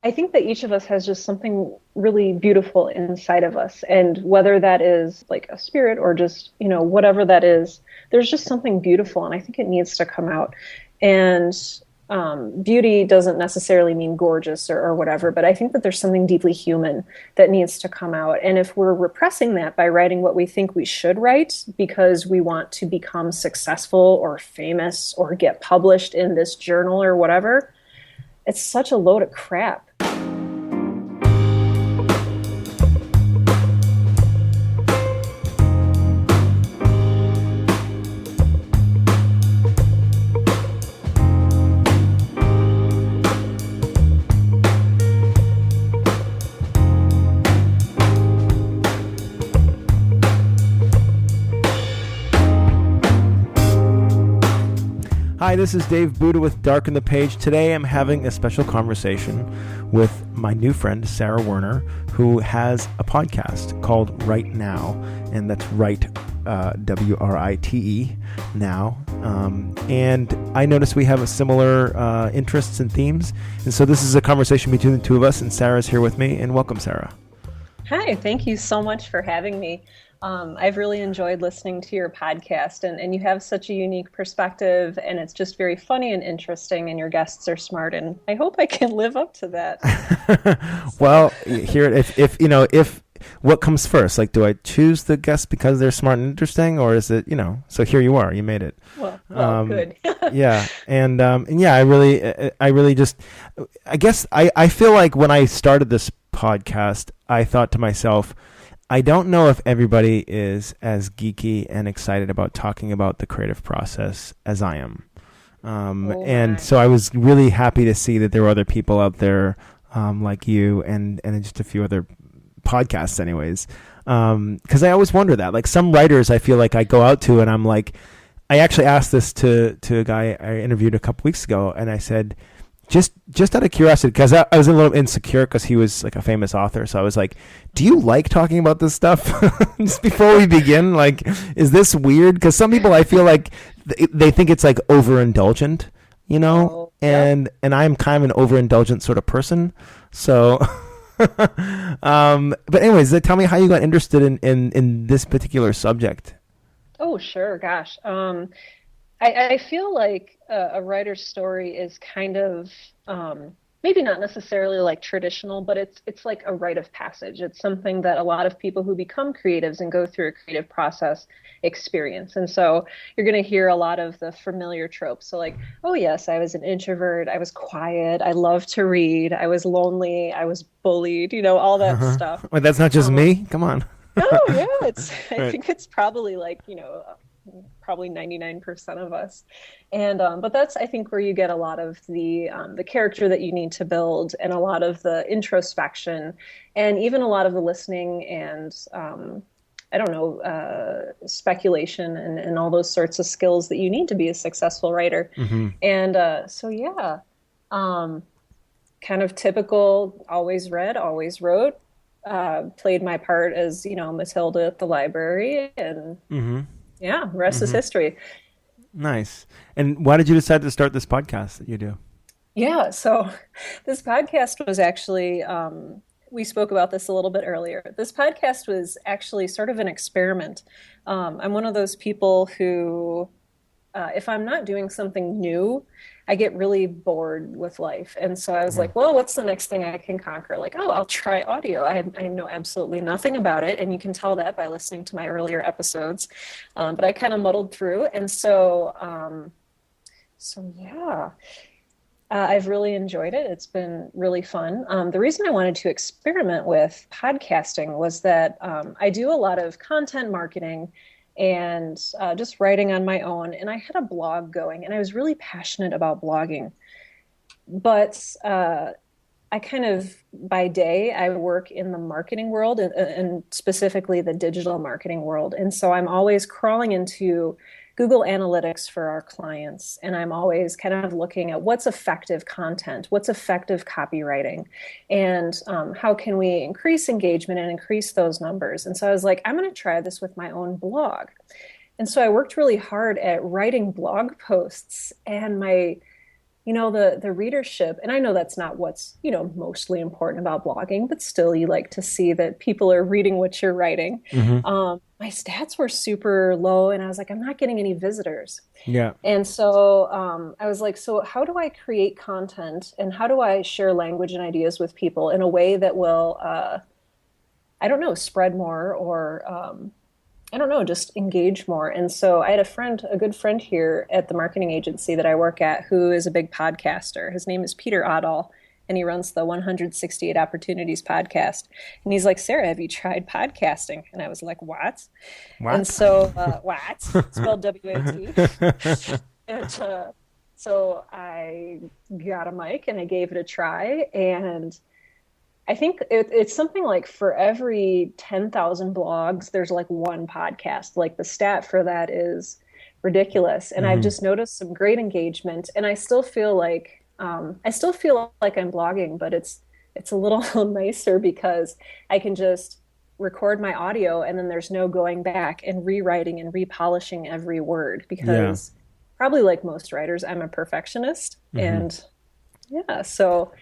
I think that each of us has just something really beautiful inside of us. And whether that is like a spirit or just, whatever that is, there's just something beautiful. And I think it needs to come out. And beauty doesn't necessarily mean gorgeous or whatever, but I think that there's something deeply human that needs to come out. And if we're repressing that by writing what we think we should write because we want to become successful or famous or get published in this journal or whatever, it's such a load of crap. Hi, this is Dave Booda with Darken the Page. Today I'm having a special conversation with my new friend, Sarah Werner, who has a podcast called Right Now, and that's Right, W-R-I-T-E, now. And I noticed we have a similar interests and themes, and so this is a conversation between the two of us, and Sarah's here with me, and welcome, Sarah. Hi, thank you so much for having me. I've really enjoyed listening to your podcast, and you have such a unique perspective, and it's just very funny and interesting, and your guests are smart, and I hope I can live up to that. Well, here, if what comes first? Like, do I choose the guests because they're smart and interesting, or is it, so here you are, you made it. Well, good. Yeah. And yeah, I really just, I guess I feel like when I started this podcast, I thought to myself, I don't know if everybody is as geeky and excited about talking about the creative process as I am. And so I was really happy to see that there were other people out there like you and just a few other podcasts anyways. Because I always wonder that. Like some writers I feel like I go out to and I'm like, I actually asked this to a guy I interviewed a couple weeks ago, and I said, just out of curiosity, because I was a little insecure because he was like a famous author. So I was like, do you like talking about this stuff? Just before we begin, like, is this weird? Because some people I feel like they think it's like overindulgent, and I'm kind of an overindulgent sort of person. So, but anyways, tell me how you got interested in this particular subject. Oh, sure. Gosh. I feel like a writer's story is kind of maybe not necessarily like traditional, but it's like a rite of passage. It's something that a lot of people who become creatives and go through a creative process experience. And so you're going to hear a lot of the familiar tropes. So like, oh yes, I was an introvert. I was quiet. I loved to read. I was lonely. I was bullied, all that stuff. Wait, that's not just me? Come on. Oh yeah. I Right. think it's probably like, probably 99% of us. And but that's, I think, where you get a lot of the character that you need to build, and a lot of the introspection, and even a lot of the listening and I don't know, speculation and all those sorts of skills that you need to be a successful writer. Mm-hmm. And so yeah, kind of typical, always read, always wrote, played my part as, Matilda at the library, and Mm-hmm. yeah, rest is history. Nice. And why did you decide to start this podcast that you do? Yeah, so this podcast was actually, we spoke about this a little bit earlier. This podcast was actually sort of an experiment. I'm one of those people who, if I'm not doing something new, I get really bored with life. And so I was like, well, what's the next thing I can conquer? Like, oh, I'll try audio. I know absolutely nothing about it. And you can tell that by listening to my earlier episodes. But I kind of muddled through. And so yeah, I've really enjoyed it. It's been really fun. The reason I wanted to experiment with podcasting was that I do a lot of content marketing and just writing on my own. And I had a blog going, and I was really passionate about blogging. But I kind of, by day, I work in the marketing world, and specifically the digital marketing world. And so I'm always crawling into Google Analytics for our clients. And I'm always kind of looking at what's effective content, what's effective copywriting, and how can we increase engagement and increase those numbers. And so I was like, I'm going to try this with my own blog. And so I worked really hard at writing blog posts, and my the readership, and I know that's not what's, mostly important about blogging, but still you like to see that people are reading what you're writing. Hmm. My stats were super low and I was like, I'm not getting any visitors. Yeah. And so I was like, so how do I create content and how do I share language and ideas with people in a way that will, I don't know, spread more or I don't know, just engage more. And so I had a good friend here at the marketing agency that I work at who is a big podcaster. His name is Peter Otto, and he runs the 168 Opportunities podcast. And he's like, Sarah, have you tried podcasting? And I was like, what? And What? so, what? Spelled W-A-T. And so I got a mic and I gave it a try. And I think it's something like for every 10,000 blogs, there's like one podcast. Like the stat for that is ridiculous. And I've Hmm. just noticed some great engagement. And I still feel like I'm blogging, but it's a little nicer because I can just record my audio and then there's no going back and rewriting and repolishing every word Yeah. because probably like most writers, I'm a perfectionist. Hmm. And yeah, so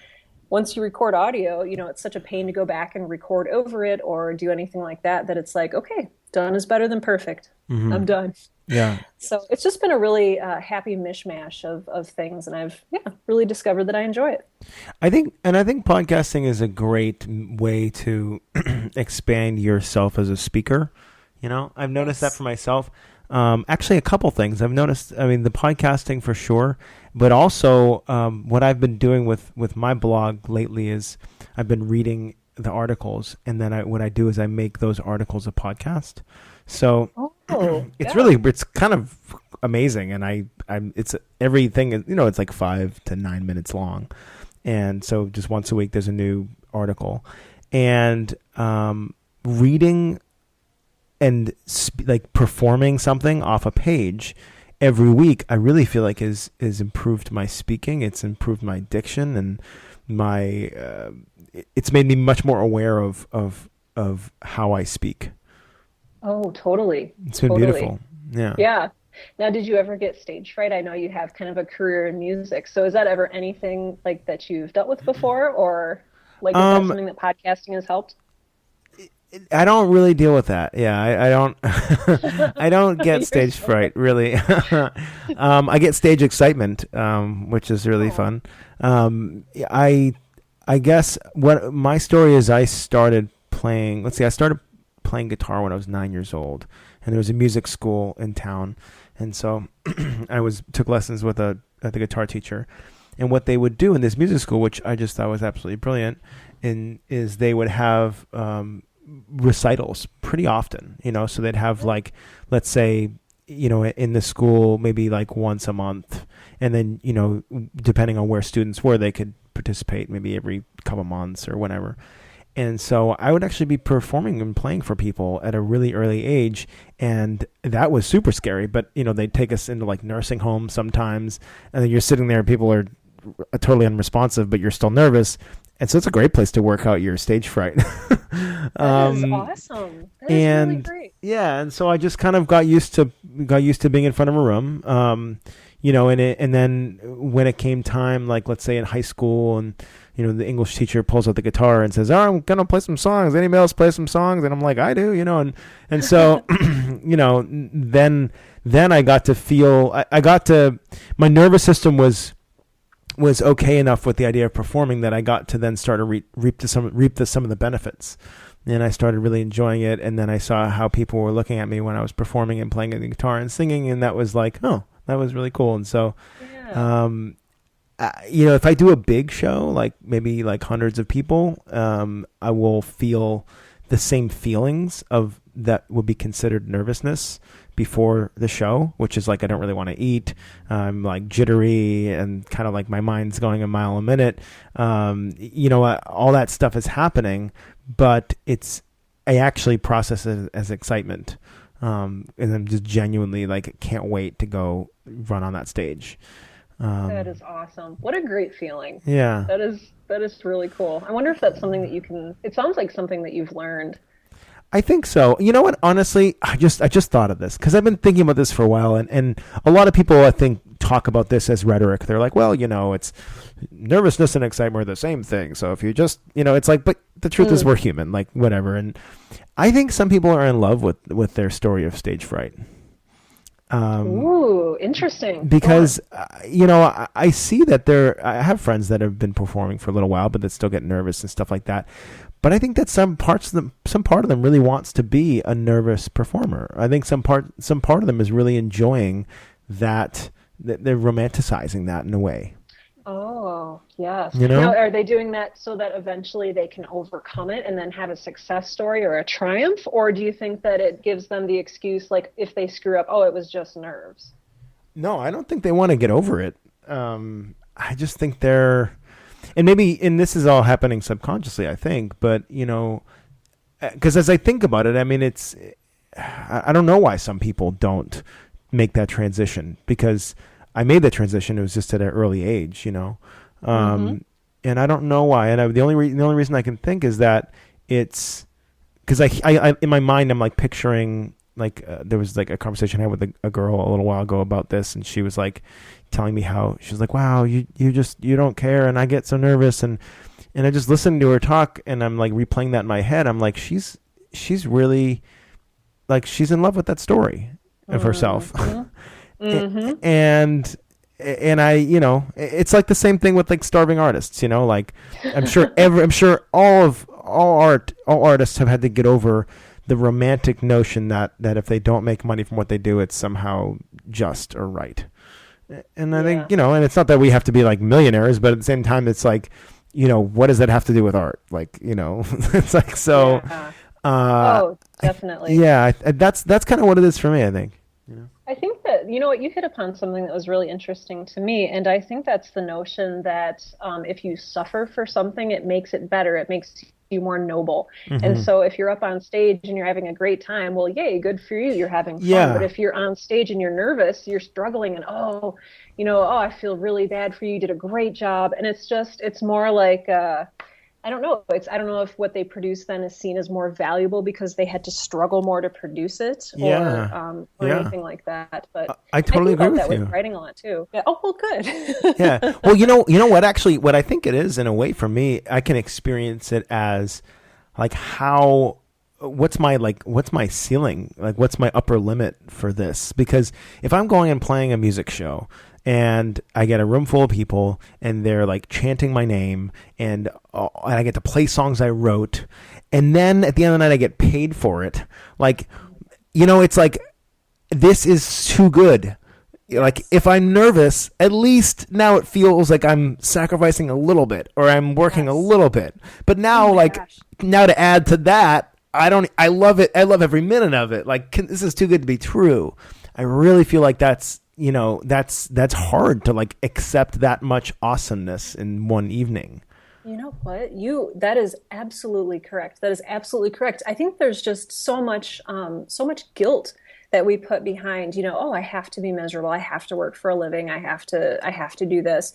once you record audio, it's such a pain to go back and record over it or do anything like that, that it's like, okay, done is better than perfect. Hmm. I'm done. Yeah. So it's just been a really happy mishmash of things. And I've, yeah, really discovered that I enjoy it. I think podcasting is a great way to expand yourself as a speaker. I've noticed that Yes. for myself. Actually, a couple things I've noticed. I mean, the podcasting for sure, but also what I've been doing with my blog lately is I've been reading the articles, and then what I do is I make those articles a podcast. So Oh, yeah. it's kind of amazing, and it's everything. It's like 5 to 9 minutes long, and so just once a week there's a new article, and reading and like performing something off a page every week, I really feel like is improved my speaking. It's improved my diction and my. It's made me much more aware of how I speak. Oh, totally. It's been Totally. beautiful. Yeah. Yeah. Now, did you ever get stage fright? I know you have kind of a career in music. So is that ever anything like that you've dealt with before, or like is that Um, something that podcasting has helped? I don't really deal with that. Yeah, I don't. I don't get You're stage so fright really. I get stage excitement, which is really oh, fun. I I guess what my story is, I started playing. Let's see, I started playing guitar when I was 9 years old, and there was a music school in town, and so I was took lessons with the guitar teacher. And what they would do in this music school, which I just thought was absolutely brilliant, is they would have recitals pretty often. So they'd have like, let's say, in the school maybe like once a month, and then depending on where students were, they could participate maybe every couple months or whenever. And so I would actually be performing and playing for people at a really early age. And that was super scary. But, they'd take us into like nursing homes sometimes. And then you're sitting there, people are totally unresponsive, but you're still nervous. And so it's a great place to work out your stage fright. that is um, awesome. That is really and great. yeah, and so I just kind of got used to being in front of a room. And then when it came time, like let's say in high school, and the English teacher pulls out the guitar and says, "Oh, I'm gonna play some songs. Anybody else play some songs?" And I'm like, "I do," and so then I got to feel I got to my nervous system was okay enough with the idea of performing that I got to then start to reap some of the benefits. And I started really enjoying it. And then I saw how people were looking at me when I was performing and playing the guitar and singing, and that was like, oh, that was really cool. And so, Yeah. um, if I do a big show, like maybe like hundreds of people, I will feel the same feelings of that would be considered nervousness before the show, which is like I don't really want to eat. I'm like jittery and kind of like my mind's going a mile a minute. All that stuff is happening, but I actually process it as excitement. And I'm just genuinely like can't wait to go run on that stage. That Um, is awesome. What a great feeling. yeah. That is really cool. I wonder if that's something that it sounds like something that you've learned. I think so. You know what? Honestly, I just thought of this because I've been thinking about this for a while, and a lot of people I think talk about this as rhetoric. They're like, well, it's nervousness and excitement are the same thing. So if you just, it's like, but the truth is we're human, like whatever. And I think some people are in love with their story of stage fright. Ooh, interesting. Because I see that I have friends that have been performing for a little while, but that still get nervous and stuff like that. But I think that some part of them really wants to be a nervous performer. I think some part of them is really enjoying that they're romanticizing that in a way. Oh, yes. Now, are they doing that so that eventually they can overcome it and then have a success story or a triumph? Or do you think that it gives them the excuse, like if they screw up, oh, it was just nerves? No, I don't think they want to get over it. I just think and this is all happening subconsciously, I think, but because as I think about it, I mean, I don't know why some people don't make that transition, because I made the transition. It was just at an early age, and I don't know why. And the only reason I can think is that it's because I in my mind I'm like picturing like there was like a conversation I had with a girl a little while ago about this, and she was like telling me how she was like, wow, you don't care, and I get so nervous, and I just listened to her talk, and I'm like replaying that in my head. I'm like, she's really like she's in love with that story of herself. And I, it's like the same thing with like starving artists, like I'm sure all artists have had to get over the romantic notion that if they don't make money from what they do, it's somehow just or right. And I think, and it's not that we have to be like millionaires, but at the same time, it's like, what does that have to do with art? Like, it's like, so, oh, definitely. Yeah. That's kind of what it is for me, I think. I think that, what you hit upon something that was really interesting to me. And I think that's the notion that if you suffer for something, it makes it better. It makes you more noble. And so if you're up on stage and you're having a great time, well, yay, good for you. You're having fun. Yeah. But if you're on stage and you're nervous, you're struggling and, I feel really bad for you. You did a great job. And it's more like, I don't know. I don't know if what they produce then is seen as more valuable because they had to struggle more to produce it, or anything like that. But I totally agree with that you. With writing a lot too. Yeah. Oh, well, good. Yeah. Well, you know what? Actually, what I think it is in a way for me, I can experience it as like what's my ceiling? Like, what's my upper limit for this? Because if I'm going and playing a music show, and I get a room full of people, and they're like chanting my name, and I get to play songs I wrote, and then at the end of the night I get paid for it. Like, it's like, this is too good. Like, if I'm nervous, at least now it feels like I'm sacrificing a little bit, or I'm working a little bit. But now, now to add to that, I love it. I love every minute of it. Like, this is too good to be true. I really feel like that's that's hard to like accept that much awesomeness in one evening. You know what? That is absolutely correct. That is absolutely correct. I think there's just so much guilt that we put behind, I have to be miserable. I have to work for a living. I have to do this.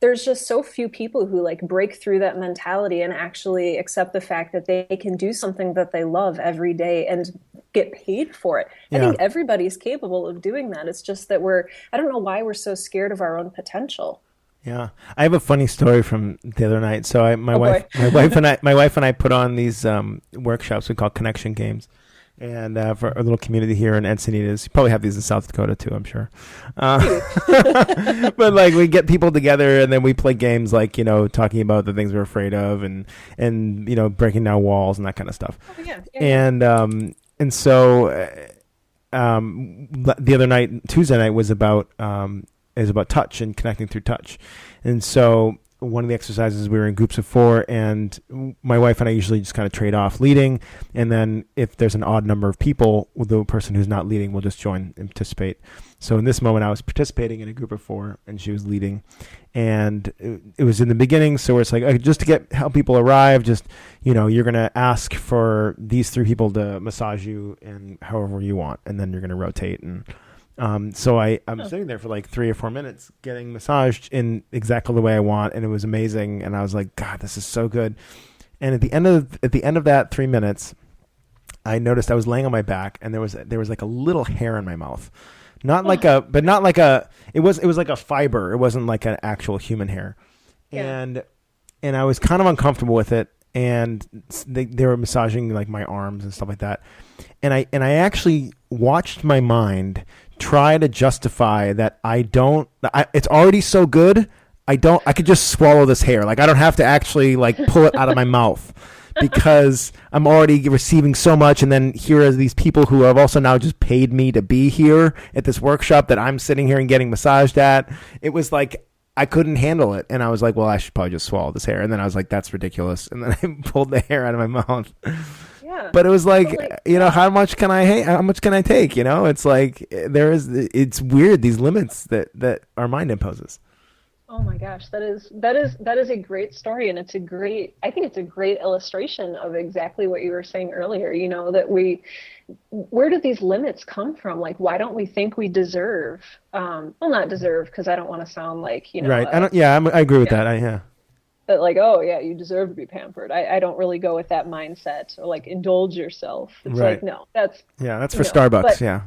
There's just so few people who like break through that mentality and actually accept the fact that they can do something that they love every day and get paid for it. I think everybody's capable of doing that. It's just that I don't know why we're so scared of our own potential. Yeah. I have a funny story from the other night. So my wife and I put on these workshops we call connection games. And for a little community here in Encinitas, you probably have these in South Dakota too, I'm sure. But like we get people together and then we play games like, talking about the things we're afraid of and breaking down walls and that kind of stuff. Oh, yeah. And so the other night, Tuesday night, was about touch and connecting through touch. And so one of the exercises, we were in groups of 4, and my wife and I usually just kind of trade off leading. And then if there's an odd number of people, the person who's not leading will just join and participate. So in this moment, I was participating in a group of 4, and she was leading. And it was in the beginning, so it's like, just to help people arrive, just, you're going to ask for these 3 people to massage you and however you want, and then you're going to rotate. And so I'm sitting there for like 3 or 4 minutes getting massaged in exactly the way I want, and it was amazing. And I was like, God, this is so good. And at the end of that 3 minutes, I noticed I was laying on my back, and there was like a little hair in my mouth. not like a, but not like a. It was like a fiber. It wasn't like an actual human hair, Yeah. and I was kind of uncomfortable with it. And they were massaging like my arms and stuff like that, and I actually watched my mind try to justify that it's already so good. I could just swallow this hair. Like I don't have to actually like pull it out of my mouth because I'm already receiving so much. And then here are these people who have also now just paid me to be here at this workshop that I'm sitting here and getting massaged at. It was like, I couldn't handle it. And I was like, well, I should probably just swallow this hair. And then I was like, that's ridiculous. And then I pulled the hair out of my mouth. Yeah. But it was like, Yeah. how much can how much can I take? It's like, it's weird. These limits that our mind imposes. Oh my gosh, that is a great story, and I think it's a great illustration of exactly what you were saying earlier, that where do these limits come from? Like, why don't we think we deserve, well, not deserve, because I don't want to sound like, Right. I agree with yeah, that. Yeah. that like, oh yeah, you deserve to be pampered. I don't really go with that mindset or like indulge yourself. It's Right. like, no, that's, Yeah. That's for Starbucks. but Yeah.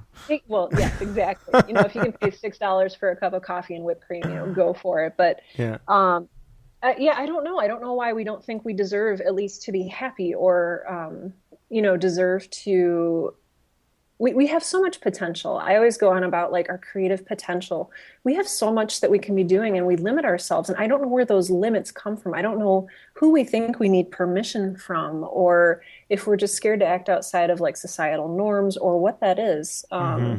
well, yes, exactly. If you can pay $6 for a cup of coffee and whipped cream, go for it. But Yeah. yeah, I don't know. I don't know why we don't think we deserve at least to be happy or, deserve to. We have so much potential. I always go on about like our creative potential. We have so much that we can be doing and we limit ourselves. And I don't know where those limits come from. I don't know who we think we need permission from or if we're just scared to act outside of like societal norms or what that is. Hmm.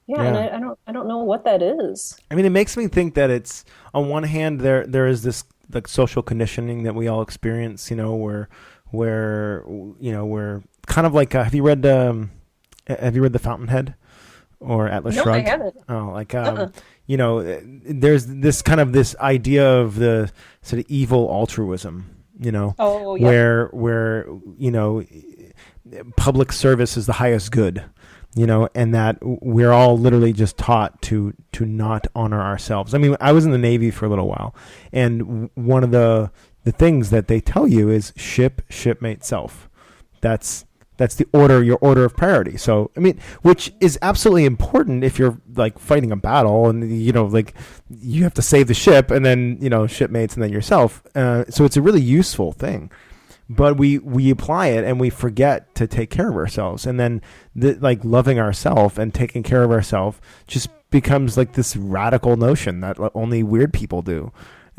Yeah, and Yeah. I don't know what that is. I mean, it makes me think that it's on one hand there is this like social conditioning that we all experience. Where kind of like have you read The Fountainhead or Atlas No, I Shrugged? haven't. Oh, like Uh-uh. there's this idea of the sort of evil altruism. Oh, yep. Where public service is the highest good. And that we're all literally just taught to not honor ourselves. I mean, I was in the Navy for a little while, and one of the things that they tell you is shipmate, self. That's your order of priority. So, I mean, which is absolutely important if you're like fighting a battle and, like you have to save the ship and then, shipmates and then yourself. So it's a really useful thing, but we apply it and we forget to take care of ourselves. And then like loving ourselves and taking care of ourselves just becomes like this radical notion that only weird people do.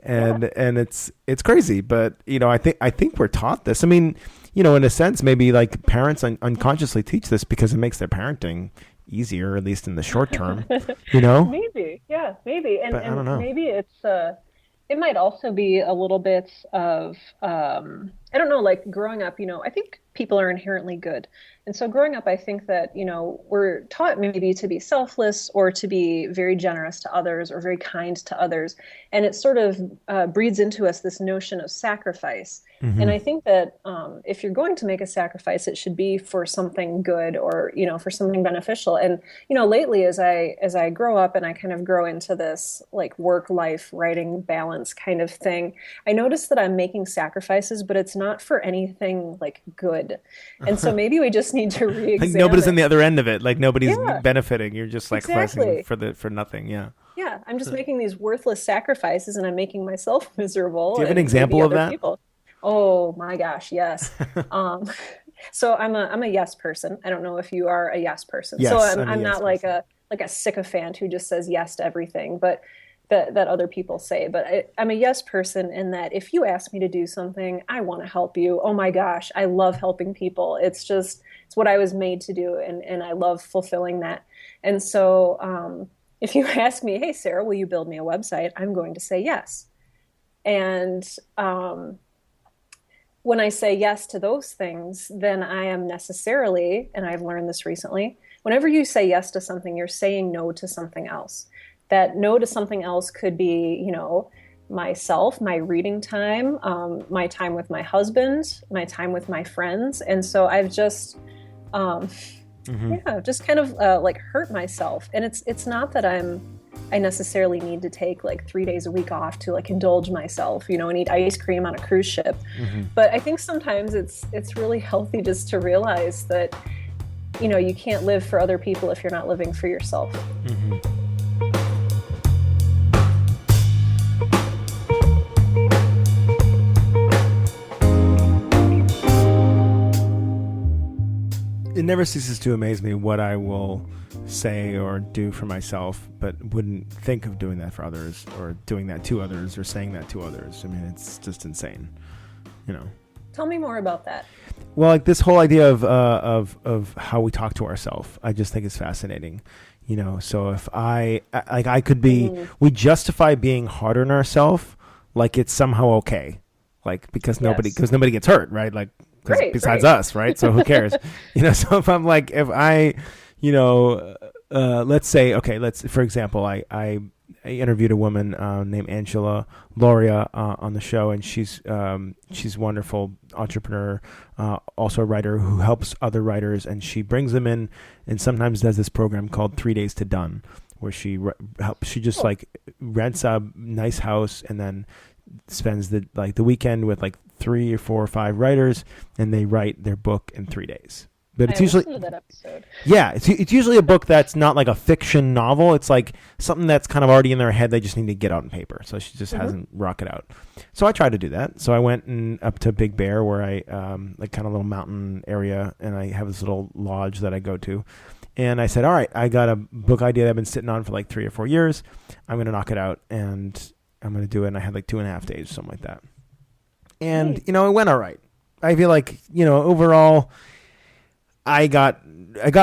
And, Yeah. and it's crazy, but I think we're taught this. I mean, in a sense, maybe like parents unconsciously teach this because it makes their parenting easier, at least in the short term, Maybe. Yeah, maybe. But I don't And know. maybe it might also be a little bit of I don't know, like growing up, I think people are inherently good. And so growing up, I think that, we're taught maybe to be selfless or to be very generous to others or very kind to others. And it sort of breeds into us this notion of sacrifice. And Hmm. I think that if you're going to make a sacrifice, it should be for something good or, for something beneficial. And, lately as I grow up and I kind of grow into this like work life writing balance kind of thing, I notice that I'm making sacrifices, but it's not for anything like good. And so maybe we just need to Like nobody's on re-examine. the other end of it. Like nobody's Yeah, benefiting. You're just sacrificing exactly. for nothing. Yeah. Yeah, I'm just making these worthless sacrifices and I'm making myself Do miserable you have an and maybe example of other that? people. Oh my gosh, yes. Um, so I'm a yes person. I don't know if you are a yes person. So Yes, I'm I'm a I'm yes not like person. a sycophant who just says yes to everything, but that other people say. But I'm a yes person in that if you ask me to do something, I want to help you. Oh my gosh, I love helping people. It's what I was made to do, and I love fulfilling that. And so if you ask me, hey Sarah, will you build me a website? I'm going to say yes. And when I say yes to those things, then I am necessarily, and I've learned this recently, whenever you say yes to something, you're saying no to something else. That no to something else could be, myself, my reading time, my time with my husband, my time with my friends. And so I've just, um, Hmm. yeah, just kind of like hurt myself. And it's not that I necessarily need to take like 3 days a week off to like indulge myself, and eat ice cream on a cruise ship. Hmm. But I think sometimes it's really healthy just to realize that you can't live for other people if you're not living for yourself. Hmm. It never ceases to amaze me what I will say or do for myself, but wouldn't think of doing that for others, or doing that to others, or saying that to others. I mean, it's just insane, you know. Tell me more about that. Well, like this whole idea of how we talk to ourselves, I just think is fascinating. You know, so if I could be, we justify being hard on ourselves like it's somehow okay, like Yes. because nobody gets hurt, right? Like, because Right, besides right. us, right? So who cares? You know, so if I'm like, if I, you know, let's say, okay, for example, I interviewed a woman named Angela Loria on the show, and she's wonderful entrepreneur, also a writer who helps other writers, and she brings them in, and sometimes does this program called 3 Days to Done, where she just Cool. like rents a nice house and then spends the weekend with like 3 or 4 or 5 writers, and they write their book in 3 days. But it's I usually, listened to that episode. yeah, it's usually a book that's not like a fiction novel. It's like something that's kind of already in their head. They just need to get out on paper. So she just Hmm. hasn't rock it out. So I tried to do that. So I went up to Big Bear, where I like kind of little mountain area, and I have this little lodge that I go to. And I said, all right, I got a book idea that I've been sitting on for like 3 or 4 years. I'm going to knock it out, and I'm going to do it. And I had like 2.5 days, something like that. And, Nice. it went all right. I feel like, overall, I got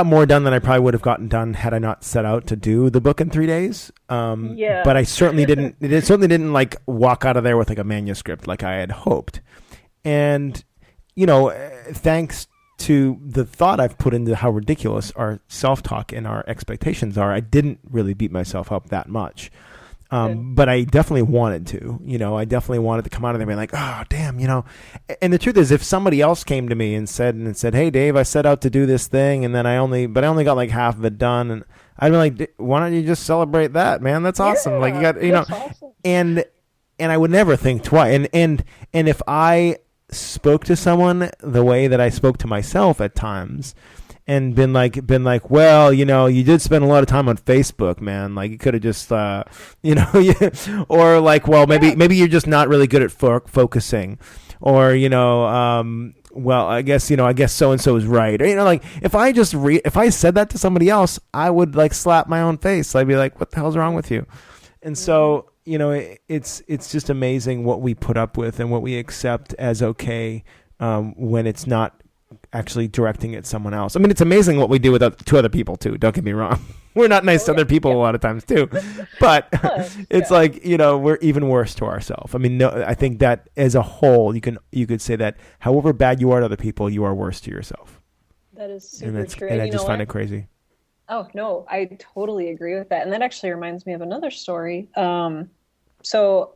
more done than I probably would have gotten done had I not set out to do the book in 3 days. But Yeah. I certainly didn't. It certainly didn't like walk out of there with like a manuscript like I had hoped. And thanks to the thought I've put into how ridiculous our self-talk and our expectations are, I didn't really beat myself up that much. Good. But I definitely wanted to, I definitely wanted to come out of there and be like, oh, damn, and the truth is, if somebody else came to me and said, hey, Dave, I set out to do this thing, and then I only got like half of it done. And I'd be like, why don't you just celebrate that, man? That's awesome. Like, you Yeah, got, that's awesome. and, and I would never think twice. And if I spoke to someone the way that I spoke to myself at times, and been like, well, you did spend a lot of time on Facebook, man. Like, you could have just, or like, well, Yeah. maybe you're just not really good at focusing, or well, I guess so and so is right, or like if I said that to somebody else, I would like slap my own face. I'd be like, what the hell's wrong with you? And Hmm. so it's just amazing what we put up with and what we accept as okay, when it's not actually directing at someone else. I mean, it's amazing what we do to other people too. Don't get me wrong. We're not nice Oh to yeah. other people a Yeah. lot of times too, but it's Yeah. like, we're even worse to ourselves. I mean, no, I think that as a whole, you could say that however bad you are to other people, you are worse to yourself. That is And super true. and And I you know just find what? it crazy. Oh, no, I totally agree with that. And that actually reminds me of another story. So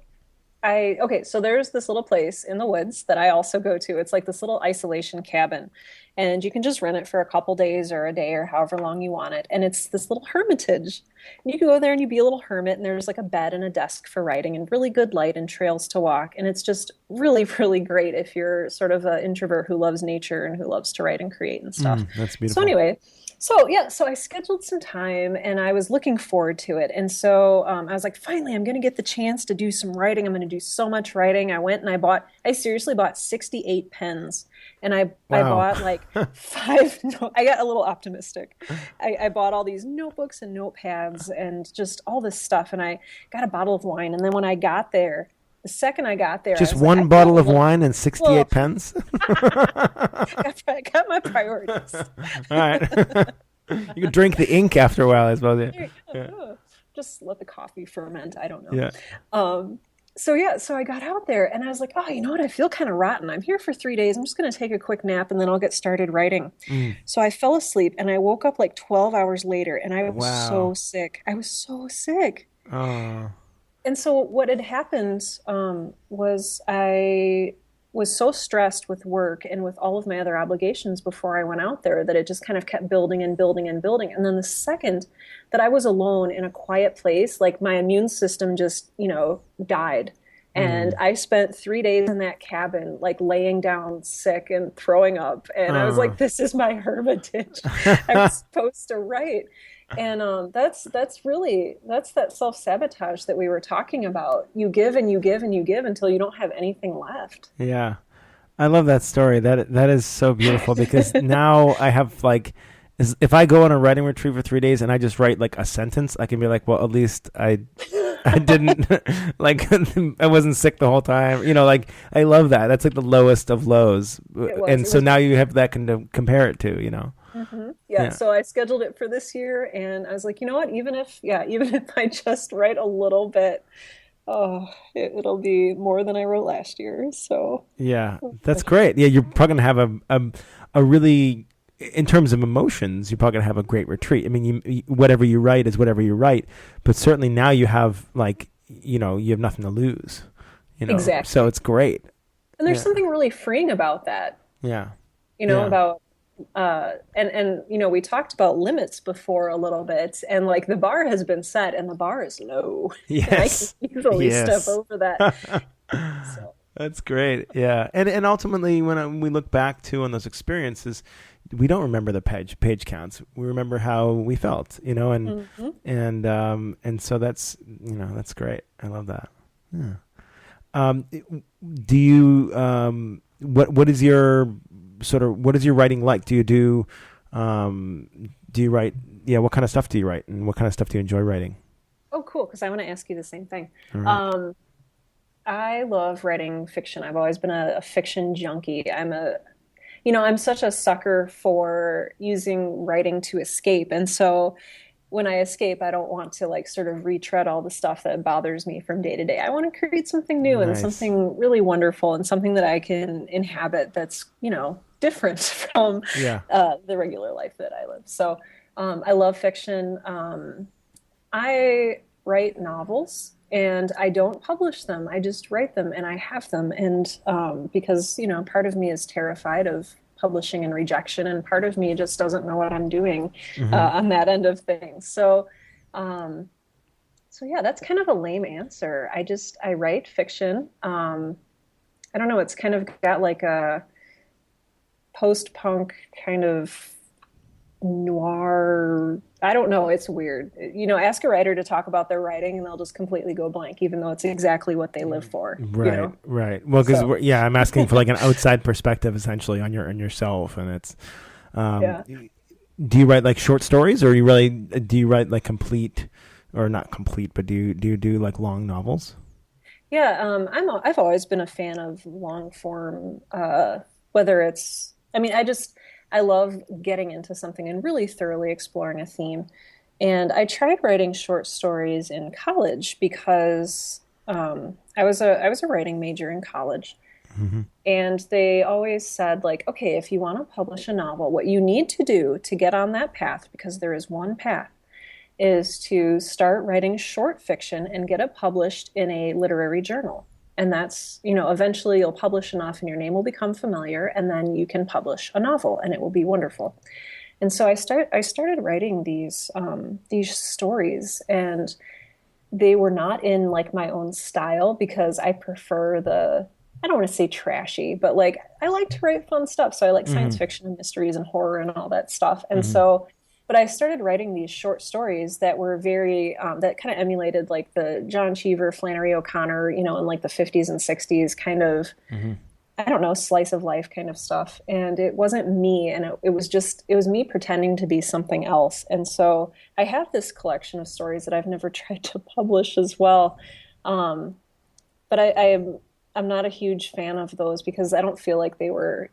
okay, so there's this little place in the woods that I also go to. It's like this little isolation cabin, and you can just rent it for a couple days or a day or however long you want it. And it's this little hermitage. And you can go there and you be a little hermit, and there's like a bed and a desk for writing and really good light and trails to walk. And it's just really, really great if you're sort of an introvert who loves nature and who loves to write and create and stuff. That's So beautiful. anyway, so yeah, so I scheduled some time and I was looking forward to it. And so I was like, finally, I'm going to get the chance to do some writing. I'm going to do so much writing. I went and I seriously bought 68 pens. And I Wow. bought like five, no, I got a little optimistic. I bought all these notebooks and notepads and just all this stuff. And I got a bottle of wine. And then when I got there, the second I got there, I Just was like, I one feel a bottle of little, wine and well, 68 pens. I got my priorities. All right. You can drink the ink after a while, I suppose. There you Yeah. go. Just let the coffee ferment. I don't know. Yeah. So yeah, so I got out there and I was like, oh, you know what? I feel kind of rotten. I'm here for 3 days. I'm just going to take a quick nap and then I'll get started writing. Mm. So I fell asleep and I woke up like 12 hours later and I was so Wow. sick. I was so sick. Oh. And so what had happened was I was so stressed with work and with all of my other obligations before I went out there that it just kind of kept building and building and building. And then the second that I was alone in a quiet place, like my immune system just, died. And I spent 3 days in that cabin, like laying down sick and throwing up. And I was Uh, like, this is my hermitage. I'm supposed to write. And that's really that's that self-sabotage that we were talking about. You give and you give and you give until you don't have anything left. yeah. I love that story. That is so beautiful because now I have like, if I go on a writing retreat for 3 days and I just write like a sentence, I can be like, well, at least I didn't like I wasn't sick the whole time. Like I love that. That's like the lowest of lows, It was. and It so was now you have that to compare it to. Yeah, Yeah, so I scheduled it for this year and I was like, you know what, even if I just write a little bit, oh, it'll be more than I wrote last year. So yeah, that's great. Yeah, you're probably gonna have a really, in terms of emotions, you're probably gonna have a great retreat. I mean, whatever you write is whatever you write, but certainly now you have like you have nothing to lose. So exactly. it's great. And there's Yeah, something really freeing about that, yeah, yeah. about and we talked about limits before a little bit, and like the bar has been set and the bar is low and I can Yes, easily step yes. over that. So That's great. Yeah, and ultimately, when we look back to on those experiences, we don't remember the page counts. We remember how we felt, mhm. and so that's great. I love that. Yeah. Um, do you what is your what is your writing like? Do you write? Yeah, what kind of stuff do you write, and what kind of stuff do you enjoy writing? Oh, cool, because I want to ask you the same thing. All right. Um, I love writing fiction. I've always been a fiction junkie. I'm such a sucker for using writing to escape. And so when I escape, I don't want to like sort of retread all the stuff that bothers me from day to day. I want to create something new and Nice. something really wonderful and something that I can inhabit that's, different from Yeah. the regular life that I live. So I love fiction. I write novels and I don't publish them. I just write them and I have them. And because, part of me is terrified of publishing and rejection, and part of me just doesn't know what I'm doing Hmm. on that end of things. Um, so yeah, that's kind of a lame answer. I write fiction. I don't know. It's kind of got like a post-punk kind of noir. I don't know. It's weird. Ask a writer to talk about their writing and they'll just completely go blank, even though it's exactly what they live for, Right, right. Well, because So, yeah, I'm asking for like an outside perspective essentially on yourself, and it's. Um, yeah. do you write like short stories, or do you write like complete, or not complete, but do you do like long novels? Yeah, I've always been a fan of long form, whether it's, I love getting into something and really thoroughly exploring a theme. And I tried writing short stories in college because I was a writing major in college. Hmm. And they always said, like, okay, if you want to publish a novel, what you need to do to get on that path, because there is one path, is to start writing short fiction and get it published in a literary journal. And that's, eventually you'll publish enough and your name will become familiar, and then you can publish a novel and it will be wonderful. And so I started writing these stories, and they were not in like my own style because I prefer I don't want to say trashy, but like I like to write fun stuff. So I like science Hmm. fiction and mysteries and horror and all that stuff. And Hmm. so, but I started writing these short stories that were very, that kind of emulated like the John Cheever, Flannery O'Connor, in like the 50s and 60s kind of, Hmm. I don't know, slice of life kind of stuff. And it wasn't me. And it was me pretending to be something else. And so I have this collection of stories that I've never tried to publish as well. Um, but I'm not a huge fan of those because I don't feel like they were,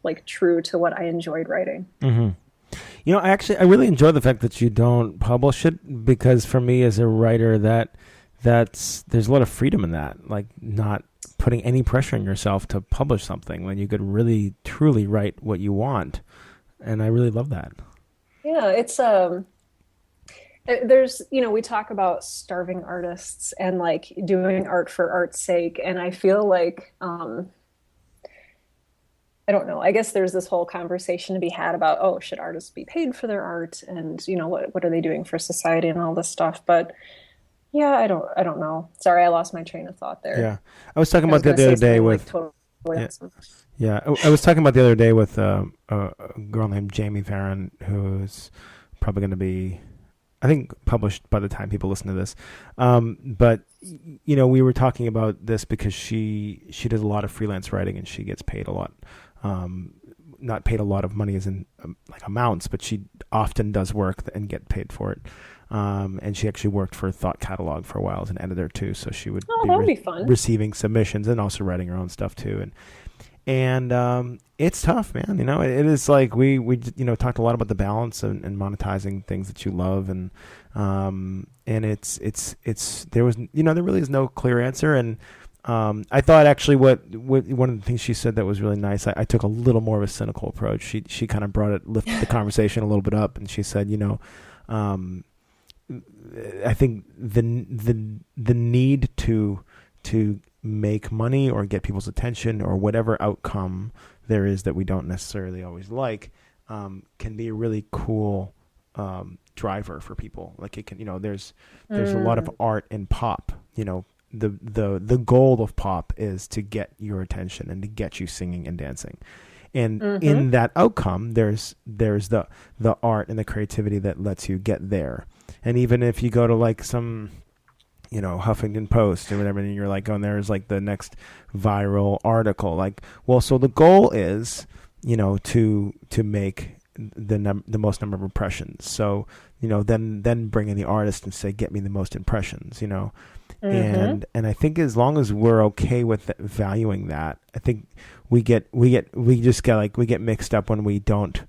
like true to what I enjoyed writing. Hmm. I really enjoy the fact that you don't publish it, because for me as a writer, that's there's a lot of freedom in that, like not putting any pressure on yourself to publish something when you could really truly write what you want, and I really love that. Yeah, it's there's, we talk about starving artists and like doing art for art's sake, and I feel like I don't know. I guess there's this whole conversation to be had about, oh, should artists be paid for their art, and what are they doing for society and all this stuff. But Yeah, I don't know. Sorry, I lost my train of thought there. Yeah, I was talking I about was that gonna the say other day something like with. totally Yeah, awesome. yeah. I was talking about the other day with a girl named Jamie Farron, who's probably going to be, I think, published by the time people listen to this. But we were talking about this because she does a lot of freelance writing and she gets paid a lot. Um, Not paid a lot of money as in like amounts, but she often does work and get paid for it. And she actually worked for Thought Catalog for a while as an editor too, so she would Oh, be that would be fun. receiving submissions and also writing her own stuff too. And it's tough, man. It is like we talked a lot about the balance and monetizing things that you love, and it's there was there really is no clear answer. And I thought actually what one of the things she said that was really nice. I took a little more of a cynical approach. She kind of lifted the conversation a little bit up, and she said, um, I think the need to make money or get people's attention or whatever outcome there is that we don't necessarily always like can be a really cool driver for people. Like it can, there's a lot of Mm, art in pop. The goal of pop is to get your attention and to get you singing and dancing. And mm-hmm. in that outcome, there's the art and the creativity that lets you get there. And even if you go to like some Huffington Post or whatever, and you're like, oh, there's like the next viral article. Like, well, so the goal is, to make the most number of impressions. So, then bring in the artist and say, get me the most impressions. Mm-hmm. And I think as long as we're okay with valuing that, I think we just get like we get mixed up when we don't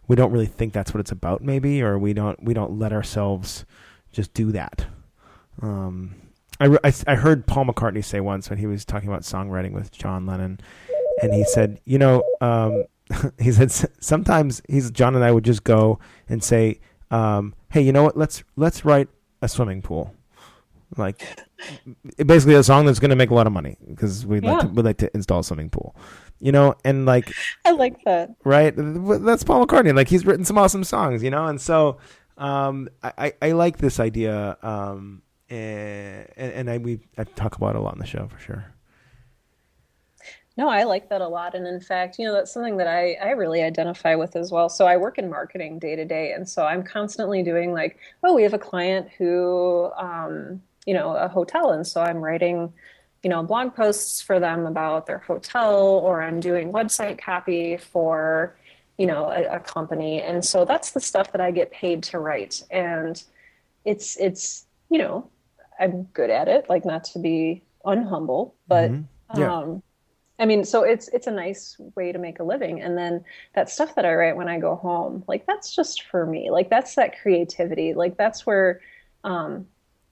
really think that's what it's about, maybe, or we don't let ourselves just do that. um, I heard Paul McCartney say once when he was talking about songwriting with John Lennon, and he said, he said sometimes John and I would just go and say, hey, you know what? Let's write a swimming pool, like basically a song that's going to make a lot of money because Yeah, we'd like to install a swimming pool, and like I like that. right, that's Paul McCartney. Like he's written some awesome songs, and so I like this idea. And I talk about it a lot on the show for sure. No, I like that a lot. And in fact, that's something that I really identify with as well. So I work in marketing day to day. And so I'm constantly doing like, oh, we have a client who, a hotel. And so I'm writing, blog posts for them about their hotel, or I'm doing website copy for, a company. And so that's the stuff that I get paid to write. And it's, I'm good at it, like not to be unhumble, but, Mm-hmm. Yeah. um, I mean, so it's a nice way to make a living. And then that stuff that I write when I go home, like that's just for me. Like that's that creativity. Like um,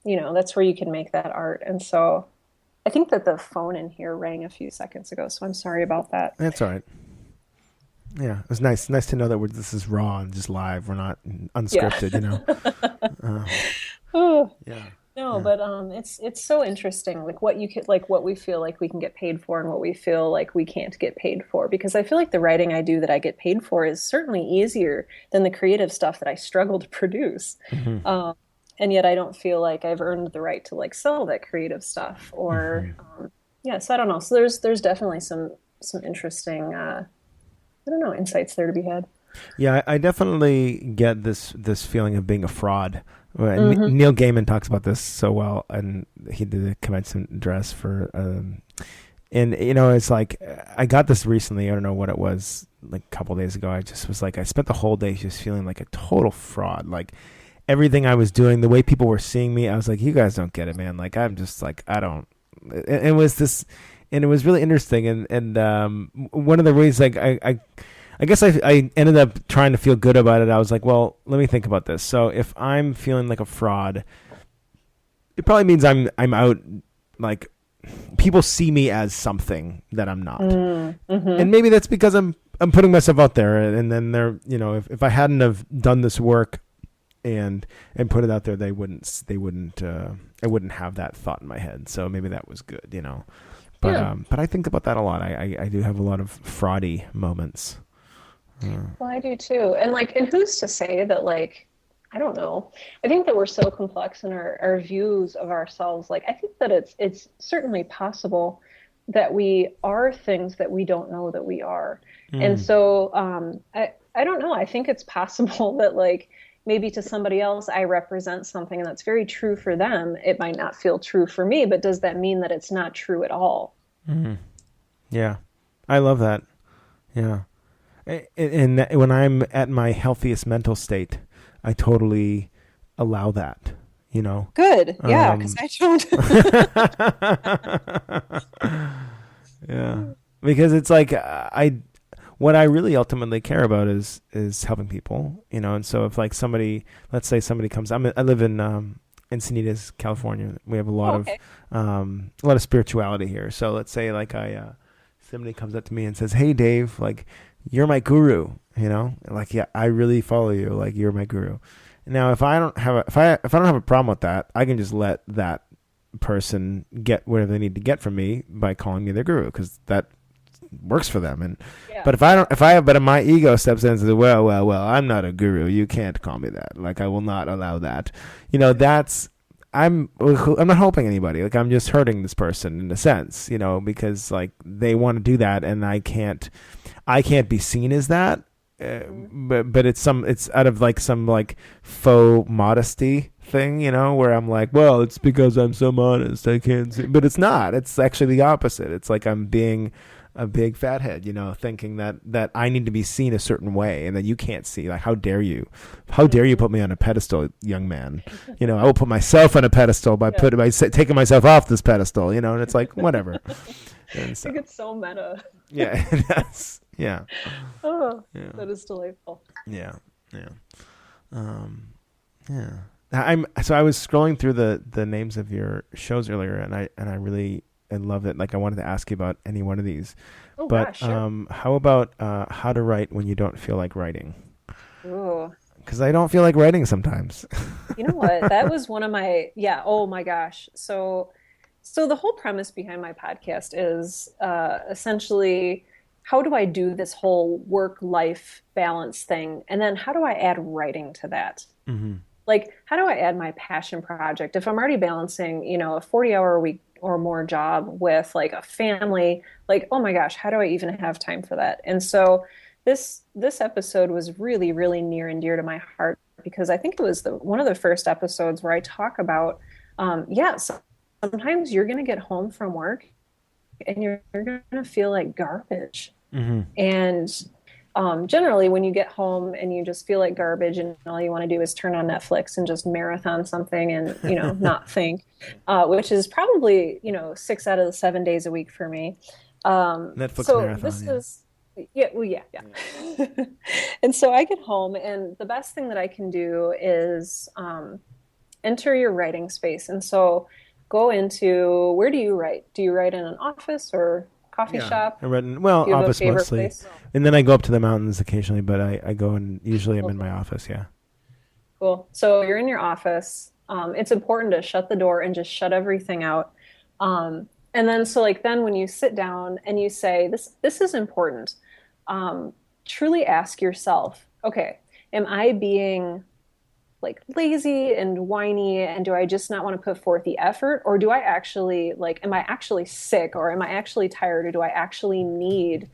that's where you can make that art. And so I think that the phone in here rang a few seconds ago, so I'm sorry about that. That's all right. Yeah, it was nice to know that this is raw and just live. We're not Yeah. unscripted. Uh, Oh, yeah, no, yeah. but it's so interesting, like what you could like what we feel like we can get paid for and what we feel like we can't get paid for. Because I feel like the writing I do that I get paid for is certainly easier than the creative stuff that I struggle to produce. Mm-hmm. Um, and yet I don't feel like I've earned the right to like sell that creative stuff or Mm-hmm. yeah, so I don't know. So there's definitely some interesting I don't know, insights there to be had. Yeah, I definitely get this feeling of being a fraud. Hmm. Neil Gaiman talks about this so well, and he did a commencement address for, and it's like I got this recently. I don't know what it was, like a couple of days ago. I just was like, I spent the whole day just feeling like a total fraud. Like everything I was doing, the way people were seeing me, I was like, you guys don't get it, man. Like I'm just like I don't. It was this, and it was really interesting. And one of the ways, like I guess I ended up trying to feel good about it. I was like, well, let me think about this. So if I'm feeling like a fraud, it probably means I'm out, like people see me as something that I'm not. Mm-hmm. And maybe that's because I'm putting myself out there, and then they're, if I hadn't have done this work and put it out there, they wouldn't I wouldn't have that thought in my head. So maybe that was good. But Yeah. but I think about that a lot. I do have a lot of fraudy moments. Well, I do too. And like, and who's to say that like I don't know. I think that we're so complex in our views of ourselves. Like, I think that it's certainly possible that we are things that we don't know that we are. And Mm. so I don't know. I think it's possible that like maybe to somebody else I represent something that's very true for them. It might not feel true for me, but does that mean that it's not true at all? Mm. Yeah, I love that. Yeah. And when I'm at my healthiest mental state, I totally allow that. You know. Good. Yeah, because Um, I don't. yeah, because it's like I what I really ultimately care about is helping people. You know, and so if like somebody, let's say somebody comes, I live in Encinitas, California. We have Oh, okay. a lot of spirituality here. So let's say like somebody comes up to me and says, "Hey, Dave, like you're my guru." You know, like yeah, I really follow you. Like you're my guru. Now, if I don't have a problem with that, I can just let that person get whatever they need to get from me by calling me their guru because that works for them. And Yeah. but if I don't, if I but if my ego steps in and says, well, I'm not a guru. You can't call me that. Like I will not allow that. You know, that's I'm not helping anybody. Like I'm just hurting this person in a sense. You know, because like they want to do that, and I can't be seen as that. Mhm. But it's out of like some like faux modesty thing, you know, where I'm like, well, it's because I'm so modest, I can't see. But it's not. It's actually the opposite. It's like I'm being a big fathead, you know, thinking that I need to be seen a certain way and that you can't see. Like, how dare you? How dare you Mhm. put me on a pedestal, young man? You know, I will put myself on a pedestal Yeah. by taking myself off this pedestal, you know, and it's like, whatever. And so, It gets so meta. yeah, that's, yeah, Oh, yeah, that is delightful. yeah, yeah. Um, yeah. So I was scrolling through the names of your shows earlier, and I really I love it. Like I wanted to ask you about any one of these, Oh but gosh, sure. how about how to write when you don't feel like writing? Ooh. Because I don't feel like writing sometimes. You know what? That was one of my, yeah, oh my gosh. So the whole premise behind my podcast is essentially how do I do this whole work-life balance thing? And then how do I add writing to that? Hmm. Like, how do I add my passion project? If I'm already balancing, a 40-hour a week or more job with like a family, like, oh my gosh, how do I even have time for that? And so this episode was really, really near and dear to my heart because I think it was one of the first episodes where I talk about, yeah, sometimes you're going to get home from work and you're going to feel like garbage. Hmm. And generally, when you get home and you just feel like garbage and all you want to do is turn on Netflix and just marathon something and, not think, which is probably, 6 out of the 7 days a week for me. Netflix So marathon. this Yeah. is, yeah, well, yeah, yeah. And so I get home, and the best thing that I can do is enter your writing space. And so go into where do you write? Do you write in an office or coffee Yeah. shop? I read well Do you have a office favorite mostly, place? and then I go up to the mountains occasionally. But I go and usually I'm in my Okay. office. Yeah. Cool. So you're in your office. It's important to shut the door and just shut everything out. And then so like then when you sit down and you say this is important, truly ask yourself, okay, am I being like lazy and whiny and do I just not want to put forth the effort or do I actually like am I actually sick or am I actually tired or do I actually need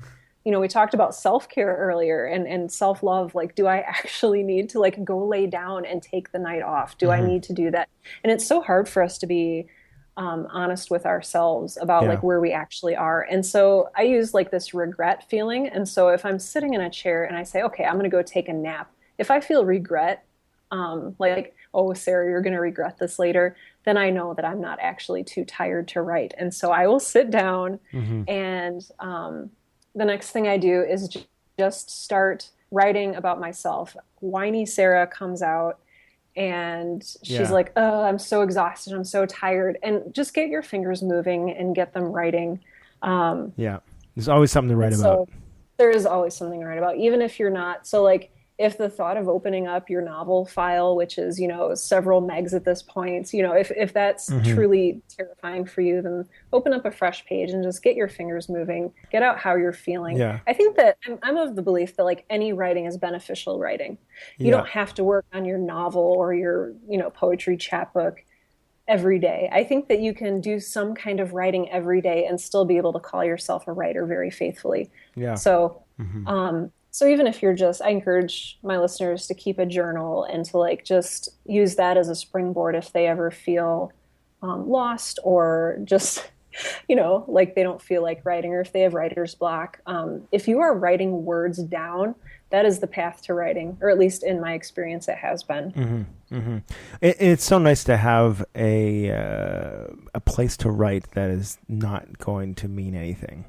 we talked about self-care earlier and self-love like do I actually need to like go lay down and take the night off do I Hmm. need to do that and it's so hard for us to be honest with ourselves about Yeah. like where we actually are and so I use like this regret feeling and so if I'm sitting in a chair and I say okay I'm going to go take a nap if I feel regret like, oh, Sarah, you're going to regret this later, then I know that I'm not actually too tired to write. And so I will sit down, Hmm. and the next thing I do is just start writing about myself. Whiny Sarah comes out, and she's Yeah. like, oh, I'm so exhausted. I'm so tired. And just get your fingers moving and get them writing. Um, Yeah. There's always something to write and about. so there is always something to write about, even if you're not. So, like, if the thought of opening up your novel file, which is, several megs at this point, if that's Hmm. truly terrifying for you, then open up a fresh page and just get your fingers moving, get out how you're feeling. Yeah. I think that I'm of the belief that like any writing is beneficial writing. You Yeah. don't have to work on your novel or your, poetry chapbook every day. I think that you can do some kind of writing every day and still be able to call yourself a writer very faithfully. Yeah. So, Hmm. so even if you're just, I encourage my listeners to keep a journal and to like just use that as a springboard if they ever feel lost or just, like they don't feel like writing or if they have writer's block. If you are writing words down, that is the path to writing, or at least in my experience, it has been. Hmm. Hmm. It's so nice to have a place to write that is not going to mean anything.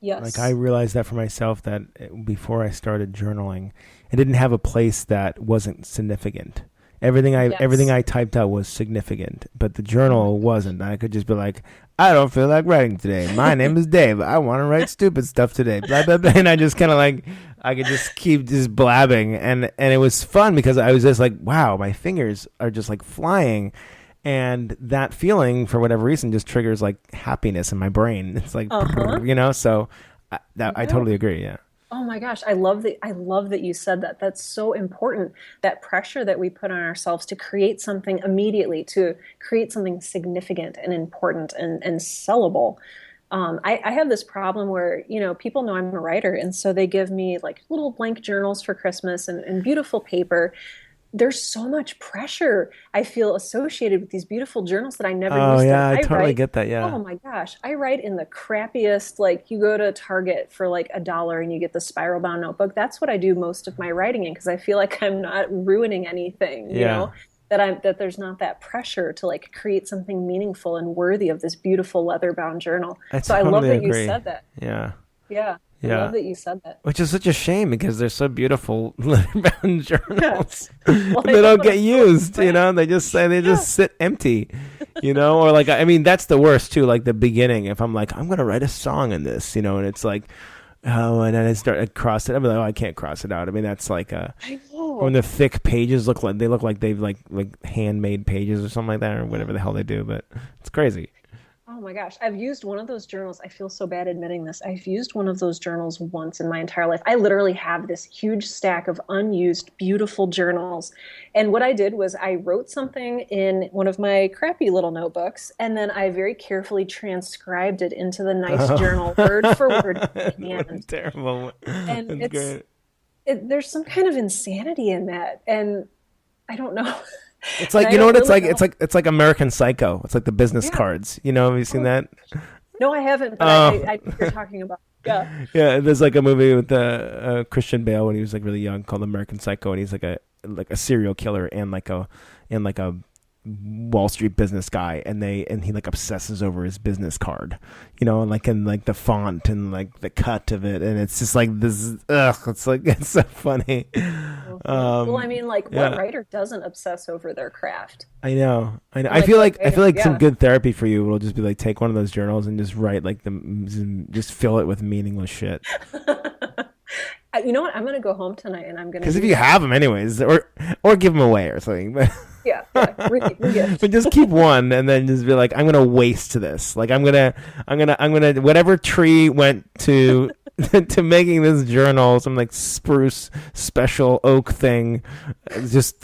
Like I Yes. realized that for myself that before I started journaling, I didn't have a place that wasn't significant. Everything Yes. I typed out was significant, but the Oh my journal gosh. wasn't. I could just be like, I don't feel like writing today. My name is Dave. I want to write stupid stuff today. Blah blah blah. And I just kind of like I could just keep just blabbing, and it was fun because I was just like, wow, my fingers are just like flying, and that feeling for whatever reason just triggers like happiness in my brain. It's like, Uh-huh. so I Yeah. totally agree. Yeah. Oh my gosh, I love that you said that. That's so important. That pressure that we put on ourselves to create something immediately, to create something significant and important and sellable. I have this problem where, people know I'm a writer, and so they give me like little blank journals for Christmas and beautiful paper. There's so much pressure I feel associated with these beautiful journals that I never Oh use them. yeah, I I totally write, get that. Yeah. oh my gosh, I write in the crappiest, like you go to Target for like $1 and you get the spiral bound notebook. That's what I do most of my writing in because I feel like I'm not ruining anything, Yeah. that there's not that pressure to like create something meaningful and worthy of this beautiful leather bound journal. I So I love totally that you agree. said that. Yeah. Yeah, I Yeah. love that you said that. Which is such a shame because they're so beautiful leather-bound Yeah. journals. Well, They I don't don't want get to ruin the used, brand. They just say they Yeah. just sit empty, or like I mean that's the worst too. Like the beginning, if I'm like I'm gonna write a song in this, and it's like oh, and then I cross it. I'm like oh I can't cross it out. I mean that's like I when know. the thick pages look like they've like handmade pages or something like that or whatever the hell they do. But it's crazy. Oh my gosh, I've used one of those journals. I feel so bad admitting this. I've used one of those journals once in my entire life. I literally have this huge stack of unused, beautiful journals. And what I did was I wrote something in one of my crappy little notebooks, and then I very carefully transcribed it into the nice journal, word for word by hand. Terrible. And That's great. there's some kind of insanity in that. And I don't know. It's And like I don't what it's really like. know. It's like American Psycho. It's like the business Yeah. cards. Have you seen Oh, that? no, I haven't, but Oh, I think you're talking about. Yeah. yeah. There's like a movie with Christian Bale when he was like really young called American Psycho, and he's like a serial killer and like a Wall Street business guy, and he like obsesses over his business card, and like the font and like the cut of it, and it's just like this. Ugh, it's like it's so funny. Mhm. Well, I mean, like, what Yeah. writer doesn't obsess over their craft? I know. I know. And like, what I writer? feel like some Yeah. good therapy for you will just be like take one of those journals and just write like just fill it with meaningless shit. You know what? I'm gonna go home tonight and I'm gonna Because if do you that. have them anyways, or give them away or something, but Yeah, yeah. Regift. but just keep one and then just be like, I'm gonna waste this. Like I'm gonna whatever tree went to to making this journal, some like spruce special oak thing, just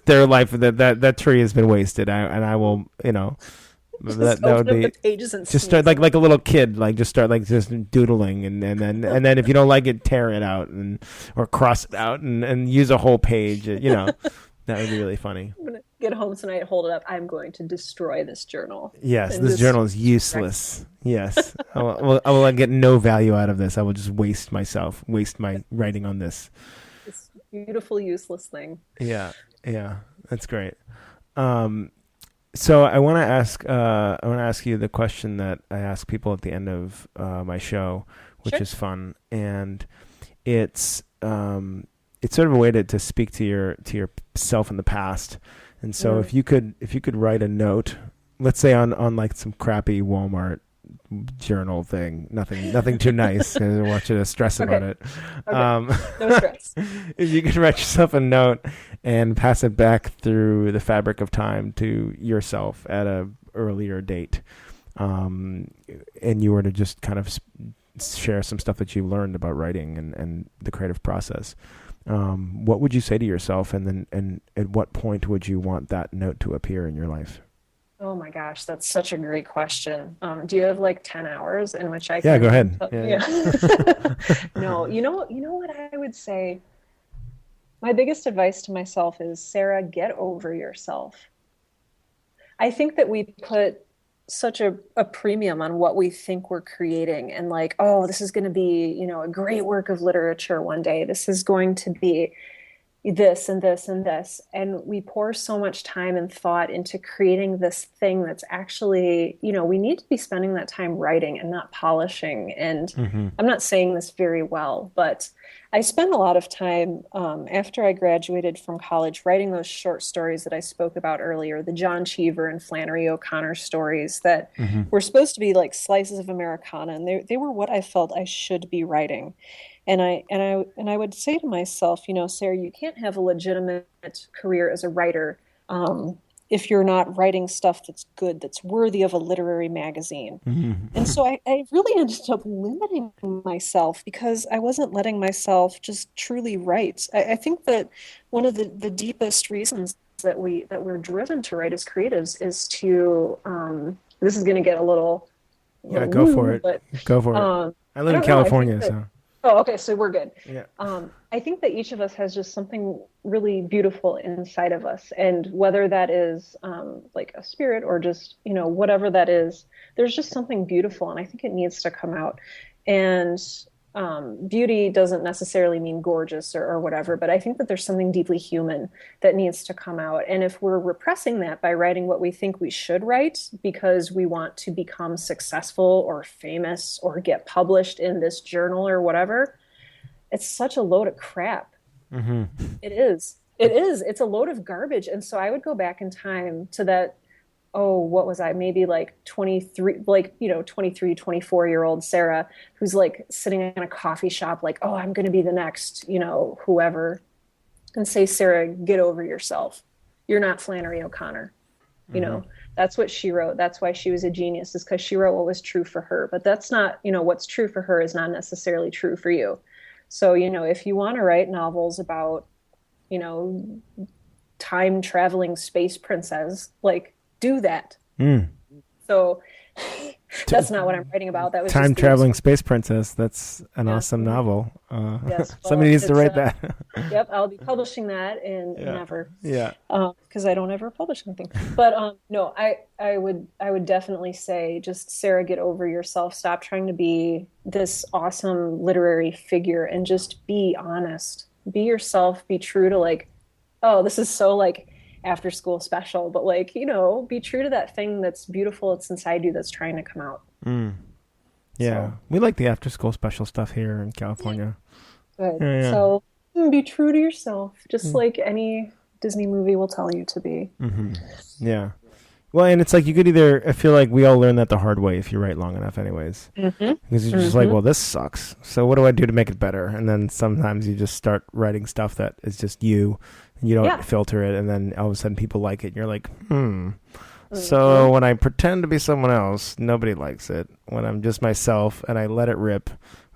their life that tree has been wasted. I will Just that would open up the be pages and just start sneeze in. like a little kid, like just start like just doodling and then if you don't like it, tear it out or cross it out and use a whole page. That would be really funny. I'm gonna get home tonight, hold it up. I'm going to destroy this journal Yes, and this just journal is useless. Yes, I will get no value out of this. I will just waste my writing on this. this beautiful, useless thing. Yeah, yeah, that's great. Um, so I want to ask you the question that I ask people at the end of my show, which Sure. is fun, and it's sort of a way to speak to yourself in the past. And so Mm. if you could write a note, let's say on like some crappy Walmart journal thing. Nothing too nice. I don't want you to stress about Okay. it. Okay. Um, No stress. if you could write yourself a note and pass it back through the fabric of time to yourself at a earlier date, um, and you were to just kind of share some stuff that you learned about writing and the creative process, what would you say to yourself, and at what point would you want that note to appear in your life? Oh my gosh, that's such a great question. Do you have like 10 hours in which I Yeah, go can ahead. Yeah, yeah. yeah. No, you know what I would say? My biggest advice to myself is, Sarah, get over yourself. I think that we put such a premium on what we think we're creating and like, oh, this is going to be, you know, a great work of literature one day. This is going to be this and this and this. And we pour so much time and thought into creating this thing that's actually, you know, we need to be spending that time writing and not polishing. And Mm-hmm. I'm not saying this very well, but I spent a lot of time after I graduated from college writing those short stories that I spoke about earlier, the John Cheever and Flannery O'Connor stories that Mm-hmm. were supposed to be like slices of Americana. And they were what I felt I should be writing. And I would say to myself, you know, Sarah, you can't have a legitimate career as a writer if you're not writing stuff that's good, that's worthy of a literary magazine. And Mm-hmm. so I really ended up limiting myself because I wasn't letting myself just truly write. I think that one of the deepest reasons that we're driven to write as creatives is to this is going to get Yeah, little go for woo, it. but Go for it. I I live in don't know. I think California, that so oh, okay, so we're good. yeah. I think that each of us has just something really beautiful inside of us, and whether that is like a spirit or just, you know, whatever that is, there's just something beautiful, and I think it needs to come out. And beauty doesn't necessarily mean gorgeous or whatever, but I think that there's something deeply human that needs to come out. And if we're repressing that by writing what we think we should write because we want to become successful or famous or get published in this journal or whatever, it's such a load of crap. Mm-hmm. It is. It is. It's a load of garbage. And so I would go back in time to that, oh, what was I? Maybe like 23, like, you know, 23, 24-year-old Sarah, who's like sitting in a coffee shop, like, oh, I'm going to be the next, you know, whoever. And say, Sarah, get over yourself. You're not Flannery O'Connor. You Mm-hmm. know, that's what she wrote. That's why she was a genius, is because she wrote what was true for her. But that's not, you know, what's true for her is not necessarily true for you. So, you know, if you want to write novels about, you know, time traveling space princess, like do that. Mm. So T- that's not what I'm writing about. That was Time just the traveling space princess. That's an yeah. awesome Mhm. novel. Yes. Somebody Well, needs to it's write that. yep, I'll be publishing that in Yeah. never. Yeah. Because I don't ever publish anything. But no, I would definitely say just Sarah, get over yourself. Stop trying to be this awesome literary figure and just be honest. Be yourself. Be true to like, oh, this is so like after school special, but like, you know, be true to that thing that's beautiful, it's inside you that's trying to come out. Mm. Yeah. So We like the after school special stuff here in California. good. Yeah. Yeah. So be true to yourself, just Mm. like any Disney movie will tell you to be. Mm-hmm. Yeah. Well, and it's like you could either, I feel like we all learn that the hard way if you write long enough, anyways. Mm-hmm. Because you're just like, Mm-hmm. well, this sucks. So what do I do to make it better? And then sometimes you just start writing stuff that is just you, and you don't Yeah. filter it, and then all of a sudden people like it, and you're like, So Mm-hmm. when I pretend to be someone else, nobody likes it. When I'm just myself and I let it rip,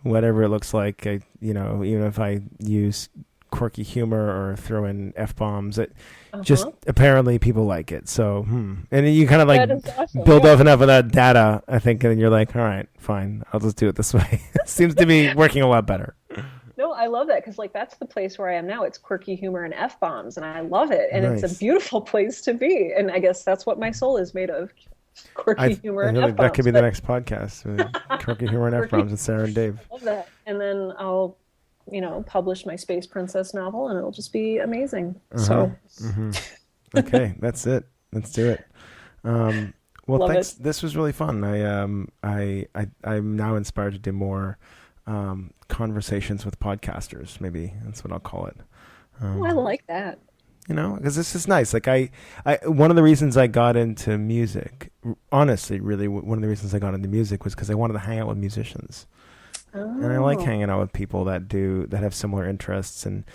whatever it looks like, even if I use quirky humor or throw in f-bombs, it just Uh-huh. apparently people like it. So, and you kind of like That is awesome. build Yeah. up enough of that data, I think, and then you're like, all right, fine, I'll just do it this way. It seems to be working a lot better. No, I love that because like that's the place where I am now. It's quirky humor and F-bombs, and I love it. And it's a Nice. beautiful place to be. And I guess that's what my soul is made of. Quirky humor I and feel like that could F-bombs. be the But next podcast. Quirky humor and quirky, f-bombs with Sarah and Dave. I love that. And then I'll, you know, publish my Space Princess novel and it'll just be amazing. Uh-huh. So Hmm. Okay, that's it. Let's do it. Well, love thanks. it. This was really fun. I'm now inspired to do more conversations with podcasters. Maybe that's what I'll call it. Oh, I Um, like that. because this is nice. Like one of the reasons I got into music, honestly, really, one of the reasons I got into music was because I wanted to hang out with musicians. And I like Oh, hanging out with people that have similar interests, and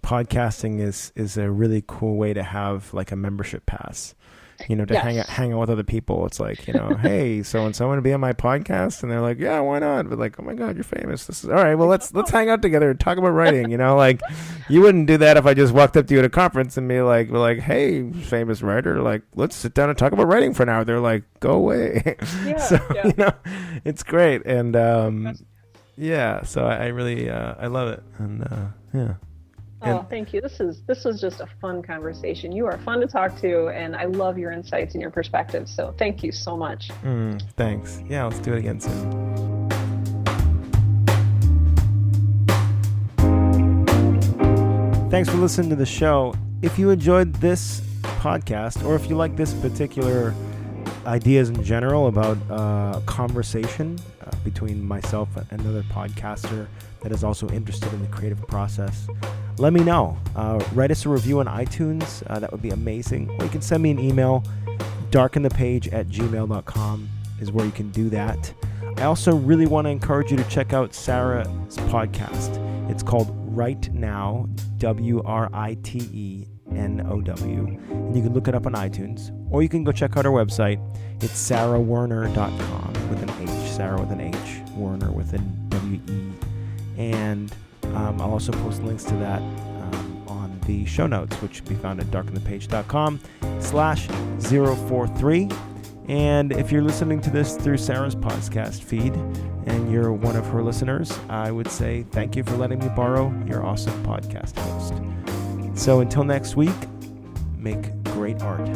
podcasting is a really cool way to have like a membership pass, to yes. hang out with other people. It's like, hey, so and so want to be on my podcast, and they're like, yeah, why not? But like, oh my God, you're famous. This is all right. Well, Like, let's oh, hang out together and talk about writing. Like you wouldn't do that if I just walked up to you at a conference and be like, hey, famous writer, like let's sit down and talk about writing for an hour. They're like, go away. yeah, So yeah. it's great, and Like, that's- yeah. So I really I love it, and yeah, and Oh, thank you. This was just a fun conversation. You are fun to talk to, and I love your insights and your perspectives. So thank you so much. thanks. Yeah, let's do it again soon. Thanks for listening to the show. If you enjoyed this podcast, or if you like this particular ideas in general about conversation between myself and another podcaster that is also interested in the creative process, let me know. Write us a review on iTunes. That would be amazing. Or you can send me an email. darkenthepage@gmail.com is where you can do that. I also really want to encourage you to check out Sarah's podcast. It's called Right Now, WRITENOW. And you can look it up on iTunes, or you can go check out our website. It's sarahwerner.com with an H, Sarah with an H, Werner with an WE. And I'll also post links to that on the show notes, which can be found at darkenthepage.com/043. And if you're listening to this through Sarah's podcast feed and you're one of her listeners, I would say thank you for letting me borrow your awesome podcast host. So until next week, make great art.